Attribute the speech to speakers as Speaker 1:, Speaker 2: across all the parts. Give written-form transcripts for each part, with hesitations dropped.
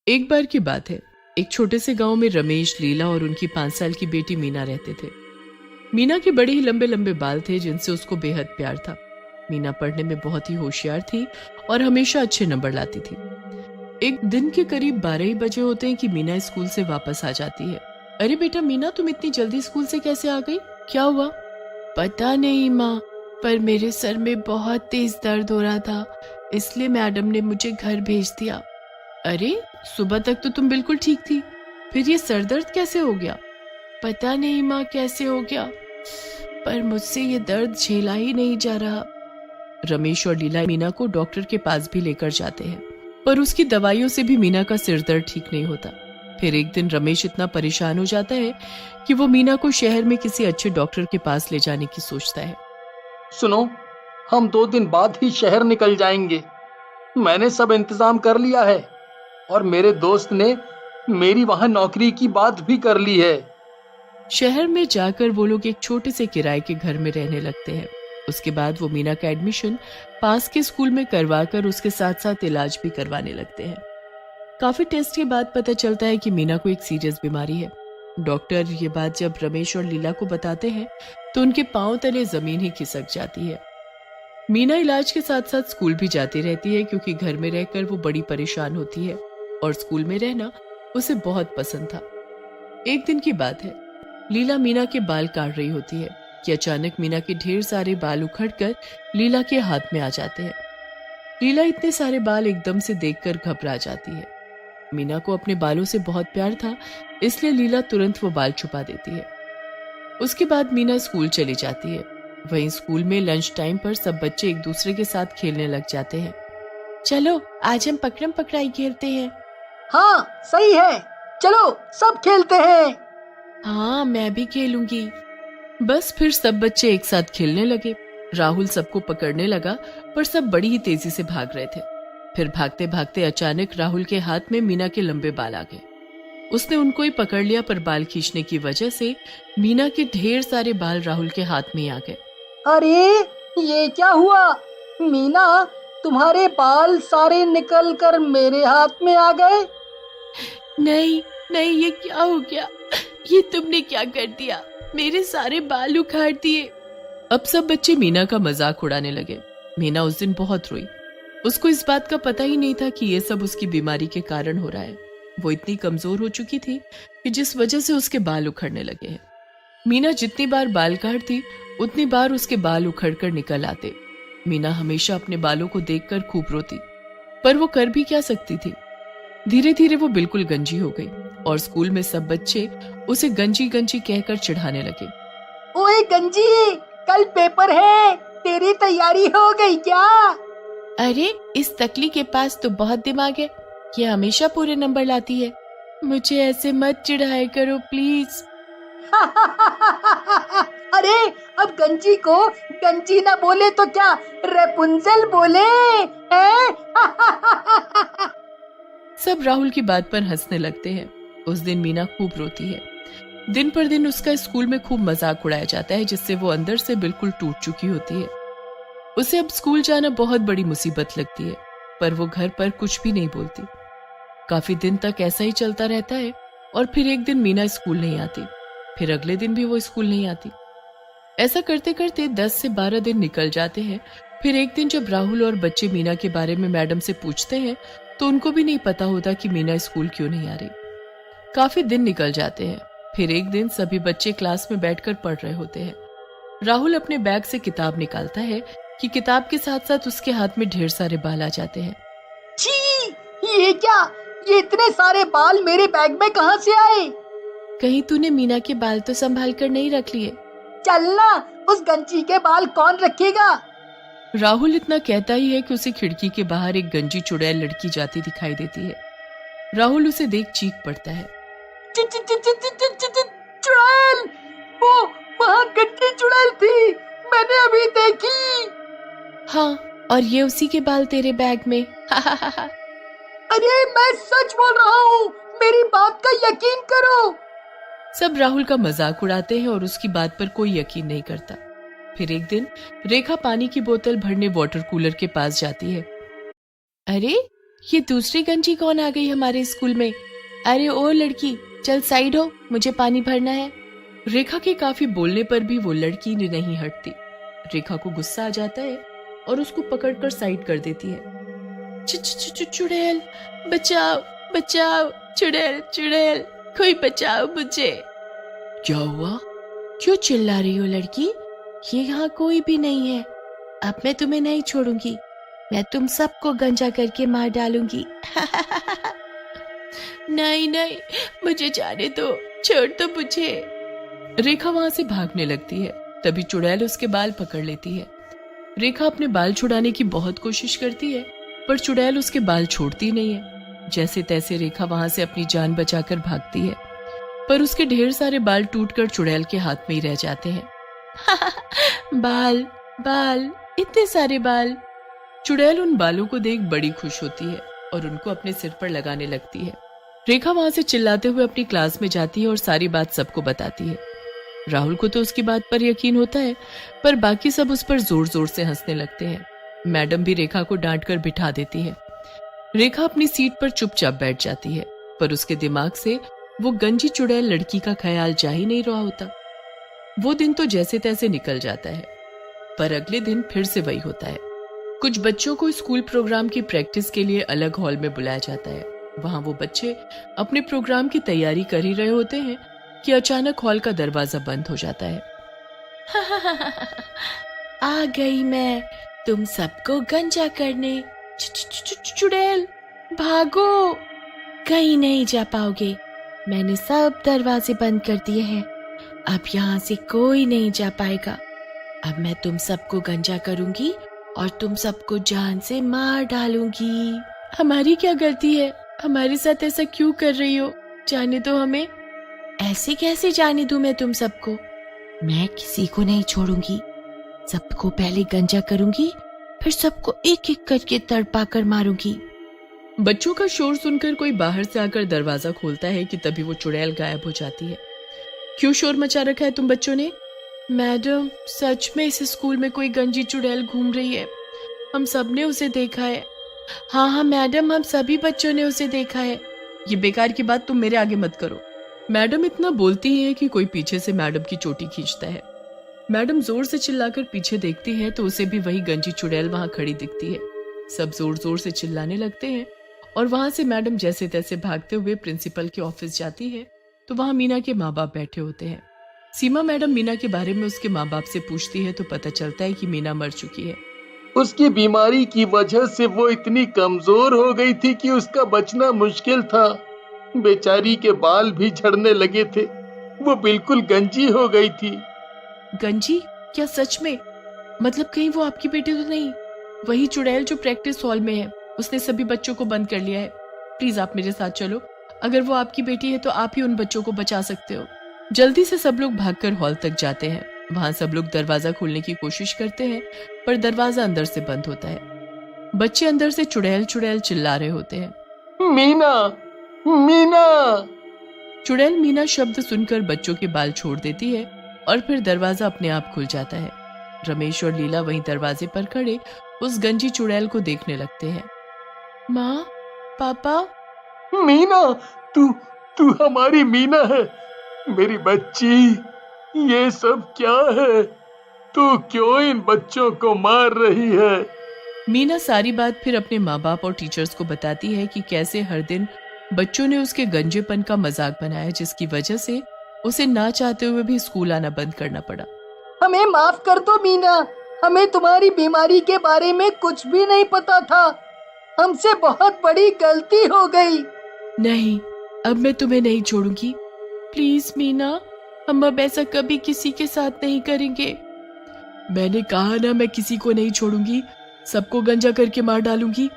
Speaker 1: एक बार की बात है। एक छोटे से गांव में रमेश, लीला और उनकी 5 साल की बेटी मीना रहते थे। मीना के बड़े ही लंबे लंबे बाल थे जिनसे उसको बेहद प्यार था। मीना पढ़ने में बहुत ही होशियार थी और हमेशा अच्छे नंबर लाती थी। एक दिन के करीब 12 ही बजे होते हैं कि मीना स्कूल से वापस आ जाती है। अरे बेटा मीना, तुम इतनी जल्दी स्कूल से कैसे आ गई? क्या हुआ? पता नहीं माँ, पर मेरे सर में बहुत तेज दर्द हो रहा था, इसलिए मैडम ने मुझे घर भेज दिया। अरे सुबह तक तो तुम बिल्कुल ठीक थी, फिर ये सर दर्द कैसे हो गया? पता नहीं माँ कैसे हो गया, पर मुझसे ये दर्द झेला ही नहीं जा रहा। रमेश और लीला मीना को डॉक्टर के पास भी लेकर जाते हैं, पर उसकी दवाइयों से भी मीना का सिर दर्द ठीक नहीं होता। फिर एक दिन रमेश इतना परेशान हो जाता है कि वो मीना को शहर में किसी अच्छे डॉक्टर के पास ले जाने की सोचता है।
Speaker 2: सुनो, हम 2 दिन बाद ही शहर निकल जाएंगे। मैंने सब इंतजाम कर लिया है और मेरे दोस्त ने मेरी वहां नौकरी की बात भी कर ली है।
Speaker 1: शहर में जाकर वो लोग एक छोटे से किराए के घर में रहने लगते हैं। उसके बाद वो मीना का एडमिशन पास के स्कूल में करवाकर उसके साथ साथ इलाज भी करवाने लगते हैं। काफी टेस्ट के बाद पता चलता है कि मीना को एक सीरियस बीमारी है। डॉक्टर ये बात जब रमेश और लीला को बताते हैं तो उनके पांव तले जमीन ही खिसक जाती है। मीना इलाज के साथ साथ स्कूल भी जाती रहती है क्योंकि घर में रहकर वो बड़ी परेशान होती है और स्कूल में रहना उसे बहुत पसंद था। एक दिन की बात है, लीला मीना के बाल काट रही होती है कि अचानक मीना के ढेर सारे बाल उखड़कर लीला के हाथ में आ जाते हैं। लीला इतने सारे बाल एकदम से देखकर घबरा जाती है। मीना को अपने बालों से बहुत प्यार था, इसलिए लीला तुरंत वो बाल छुपा देती है। उसके बाद मीना स्कूल चली जाती है। वहीं स्कूल में लंच टाइम पर सब बच्चे एक दूसरे के साथ खेलने लग जाते हैं। चलो आज हम पकड़म पकड़ाई खेलते हैं।
Speaker 2: हाँ सही है, चलो सब खेलते हैं।
Speaker 1: हाँ मैं भी खेलूंगी। बस फिर सब बच्चे एक साथ खेलने लगे। राहुल सबको पकड़ने लगा, पर सब बड़ी ही तेजी से भाग रहे थे। फिर भागते भागते अचानक राहुल के हाथ में मीना के लंबे बाल आ गए। उसने उनको ही पकड़ लिया, पर बाल खींचने की वजह से मीना के ढेर सारे बाल राहुल के हाथ में आ गए।
Speaker 2: अरे ये क्या हुआ मीना, तुम्हारे बाल सारे निकल कर मेरे हाथ में आ गए।
Speaker 1: नहीं नहीं, ये क्या हो गया? ये तुमने क्या कर दिया? मेरे सारे बाल उखाड़ दिए। अब सब बच्चे मीना का मजाक उड़ाने लगे। मीना उस दिन बहुत रोई। उसको इस बात का पता ही नहीं था कि ये सब उसकी बीमारी के कारण हो रहा है। वो इतनी कमजोर हो चुकी थी कि जिस वजह से उसके बाल उखड़ने लगे हैं। मीना जितनी बार बाल काटती उतनी बार उसके बाल उखड़कर निकल आते। मीना हमेशा अपने बालों को देखकर खूब रोती, पर वो कर भी क्या सकती थी। धीरे धीरे वो बिल्कुल गंजी हो गई और स्कूल में सब बच्चे उसे गंजी गंजी कहकर चिढ़ाने लगे।
Speaker 2: ओए गंजी, कल पेपर है, तेरी तैयारी हो गई क्या?
Speaker 1: अरे इस तकली के पास तो बहुत दिमाग है, ये हमेशा पूरे नंबर लाती है। मुझे ऐसे मत चिढ़ाया करो प्लीज।
Speaker 2: अरे अब गंजी को गंजी ना बोले तो क्या, रेपुंजल बोले हैं?
Speaker 1: सब राहुल की बात पर हंसने लगते हैं। उस दिन मीना खूब रोती है। दिन पर दिन उसका स्कूल में खूब मजाक उड़ाया जाता है, जिससे वो अंदर से बिल्कुल टूट चुकी होती है। उसे अब स्कूल जाना बहुत बड़ी मुसीबत लगती है, पर वो घर पर कुछ भी नहीं बोलती। काफी दिन तक ऐसा ही चलता रहता है और फिर एक दिन मीना स्कूल नहीं आती। फिर अगले दिन भी वो स्कूल नहीं आती। ऐसा करते करते 10 से 12 दिन निकल जाते हैं। फिर एक दिन जब राहुल और बच्चे मीना के बारे में मैडम से पूछते हैं तो उनको भी नहीं पता होता कि मीना स्कूल क्यों नहीं आ रही। काफी दिन निकल जाते हैं। फिर एक दिन सभी बच्चे क्लास में बैठकर पढ़ रहे होते हैं। राहुल अपने बैग से किताब निकालता है कि किताब के साथ साथ उसके हाथ में ढेर सारे बाल आ जाते हैं।
Speaker 2: छी, ये क्या, ये इतने सारे बाल मेरे बैग में कहाँ से आए?
Speaker 1: कहीं तूने मीना के बाल तो संभाल कर नहीं रख लिए?
Speaker 2: चलना, उस गंजी के बाल कौन रखेगा?
Speaker 1: राहुल इतना कहता ही है कि उसे खिड़की के बाहर एक गंजी चुड़ैल लड़की जाती दिखाई देती है। राहुल उसे देख चीख पड़ता है।
Speaker 2: चुड़ैल, वो वहाँ गंजी चुड़ैल थी, मैंने अभी देखी।
Speaker 1: हाँ, और ये उसी के बाल तेरे बैग में।
Speaker 2: अरे मैं सच बोल रहा हूँ, मेरी बात का यकीन करो।
Speaker 1: सब राहुल का मजाक उड़ाते हैं और उसकी बात पर कोई यकीन नहीं करता। फिर एक दिन रेखा पानी की बोतल भरने वाटर कूलर के पास जाती है। अरे ये दूसरी गंजी कौन आ गई हमारे स्कूल में? अरे ओ लड़की, चल साइड हो, मुझे पानी भरना है। रेखा के काफी बोलने पर भी वो लड़की नहीं हटती। रेखा को गुस्सा आ जाता है और उसको पकड़कर साइड कर देती है। चुड़ैल, बचाओ बचाओ, चुड़ैल चुड़ैल, कोई बचाओ मुझे। क्या हुआ? क्यों चिल्ला रही हो लड़की? ये यहाँ कोई भी नहीं है। अब मैं तुम्हें नहीं छोड़ूंगी, मैं तुम सबको गंजा करके मार डालूंगी। नहीं नहीं, मुझे जाने दो, छोड़ दो मुझे। रेखा वहां से भागने लगती है। तभी चुड़ैल उसके बाल पकड़ लेती है। रेखा अपने बाल छुड़ाने की बहुत कोशिश करती है, पर चुड़ैल उसके बाल छोड़ती नहीं है। जैसे तैसे रेखा वहां से अपनी जान बचाकर भागती है, पर उसके ढेर सारे बाल टूटकर चुड़ैल के हाथ में ही रह जाते हैं। बाल बाल, इतने सारे बाल। चुड़ैल उन बालों को देख बड़ी खुश होती है और उनको अपने सिर पर लगाने लगती है। रेखा वहां से चिल्लाते हुए अपनी क्लास में जाती है और सारी बात सबको बताती है। राहुल को तो उसकी बात पर यकीन होता है, पर बाकी सब उस पर जोर जोर से हंसने लगते हैं। मैडम भी रेखा को डांट कर बिठा देती है। रेखा अपनी सीट पर चुपचाप बैठ जाती है, पर उसके दिमाग से वो गंजी चुड़ैल लड़की का ख्याल जा ही नहीं रहा होता। वो दिन तो जैसे तैसे निकल जाता है, पर अगले दिन फिर से वही होता है। कुछ बच्चों को स्कूल प्रोग्राम की प्रैक्टिस के लिए अलग हॉल में बुलाया जाता है। वहां वो बच्चे अपने प्रोग्राम की तैयारी कर ही रहे होते हैं कि अचानक हॉल का दरवाजा बंद हो जाता है। आ गई मैं तुम सबको गंजा करने। चुड़ैल भागो, कहीं नहीं जा पाओगे। मैंने सब दरवाजे बंद कर दिए हैं, अब यहाँ से कोई नहीं जा पाएगा। अब मैं तुम सबको गंजा करूंगी और तुम सबको जान से मार डालूंगी। हमारी क्या गलती है? हमारे साथ ऐसा क्यों कर रही हो? जाने दो हमें। ऐसे कैसे जाने दूं मैं तुम सबको? मैं किसी को नहीं छोड़ूंगी। सबको पहले गंजा करूंगी, फिर सबको एक एक करके तड़पा कर मारूंगी। बच्चों का शोर सुनकर कोई बाहर से आकर दरवाजा खोलता है कि तभी वो चुड़ैल गायब हो जाती है। क्यों शोर मचा रखा है तुम बच्चों ने? मैडम, सच में इस स्कूल में कोई गंजी चुड़ैल घूम रही है। हम सब ने उसे देखा है। हाँ मैडम, हम सभी बच्चों ने उसे देखा है। ये बेकार की बात तुम मेरे आगे मत करो। मैडम इतना बोलती है कि कोई पीछे से मैडम की चोटी खींचता है। मैडम जोर से चिल्लाकर पीछे देखती है तो उसे भी वही गंजी चुड़ैल वहां खड़ी दिखती है। सब जोर जोर से चिल्लाने लगते हैं और वहां से मैडम जैसे तैसे भागते हुए प्रिंसिपल के ऑफिस जाती है तो वहां मीना के माँ बाप बैठे होते हैं। सीमा मैडम मीना के बारे में उसके माँ बाप से पूछती है तो पता चलता है कि मीना मर चुकी है।
Speaker 2: उसकी बीमारी की वजह से वो इतनी कमजोर हो गई थी कि उसका बचना मुश्किल था। बेचारी के बाल भी झड़ने लगे थे। वो बिल्कुल गंजी हो गई थी।
Speaker 1: गंजी? क्या सच में? मतलब कहीं वो आपकी बेटी तो नहीं? वही चुड़ैल जो प्रैक्टिस हॉल में है, उसने सभी बच्चों को बंद कर लिया है। प्लीज आप मेरे साथ चलो। अगर वो आपकी बेटी है तो आप ही उन बच्चों को बचा सकते हो। जल्दी से सब लोग भागकर हॉल तक जाते हैं। वहां सब लोग दरवाजा खोलने की कोशिश करते हैं, पर दरवाजा अंदर से बंद होता है। बच्चे अंदर से चुड़ैल चुड़ैल चिल्ला रहे होते हैं।
Speaker 2: मीना, मीना।
Speaker 1: चुड़ैल मीना शब्द सुनकर बच्चों के बाल छोड़ देती है और फिर दरवाजा अपने आप खुल जाता है। रमेश और लीला वहीं दरवाजे पर खड़े उस गंजी चुड़ैल को देखने लगते हैं। माँ, पापा।
Speaker 2: मीना, तू हमारी मीना है, मेरी बच्ची। ये सब क्या है? तू क्यों इन बच्चों को मार रही है?
Speaker 1: मीना सारी बात फिर अपने माँ बाप और टीचर्स को बताती है कि कैसे हर दिन बच्चों ने उसके गंजेपन का मजाक बनाया, जिसकी वजह से उसे ना चाहते हुए भी स्कूल आना बंद करना पड़ा।
Speaker 3: हमें माफ कर दो मीना, हमें तुम्हारी बीमारी के बारे में कुछ भी नहीं पता था। हमसे बहुत बड़ी गलती हो गई।
Speaker 1: नहीं, अब मैं तुम्हें नहीं छोड़ूंगी। प्लीज मीना, हम अब ऐसा कभी किसी के साथ नहीं करेंगे। मैंने कहा ना, मैं किसी को नहीं छोड़ूंगी, सबको गंजा करके मार डालूंगी।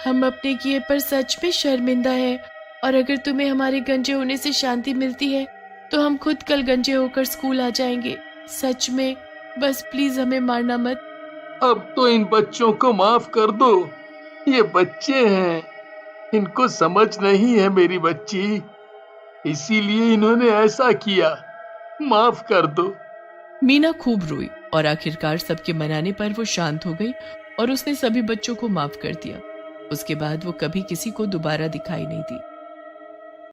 Speaker 1: हम अपने किए पर सच में शर्मिंदा है, और अगर तुम्हें हमारे गंजे होने से शांति मिलती है तो हम खुद कल गंजे होकर स्कूल आ जाएंगे। सच में, बस प्लीज हमें मारना मत।
Speaker 2: अब तो इन बच्चों को माफ कर दो। ये बच्चे हैं, इनको समझ नहीं है मेरी बच्ची, इसीलिए इन्होंने ऐसा किया। माफ कर दो।
Speaker 1: मीना खूब रोई और आखिरकार सबके मनाने पर वो शांत हो गई और उसने सभी बच्चों को माफ कर दिया। उसके बाद वो कभी किसी को दोबारा दिखाई नहीं दी।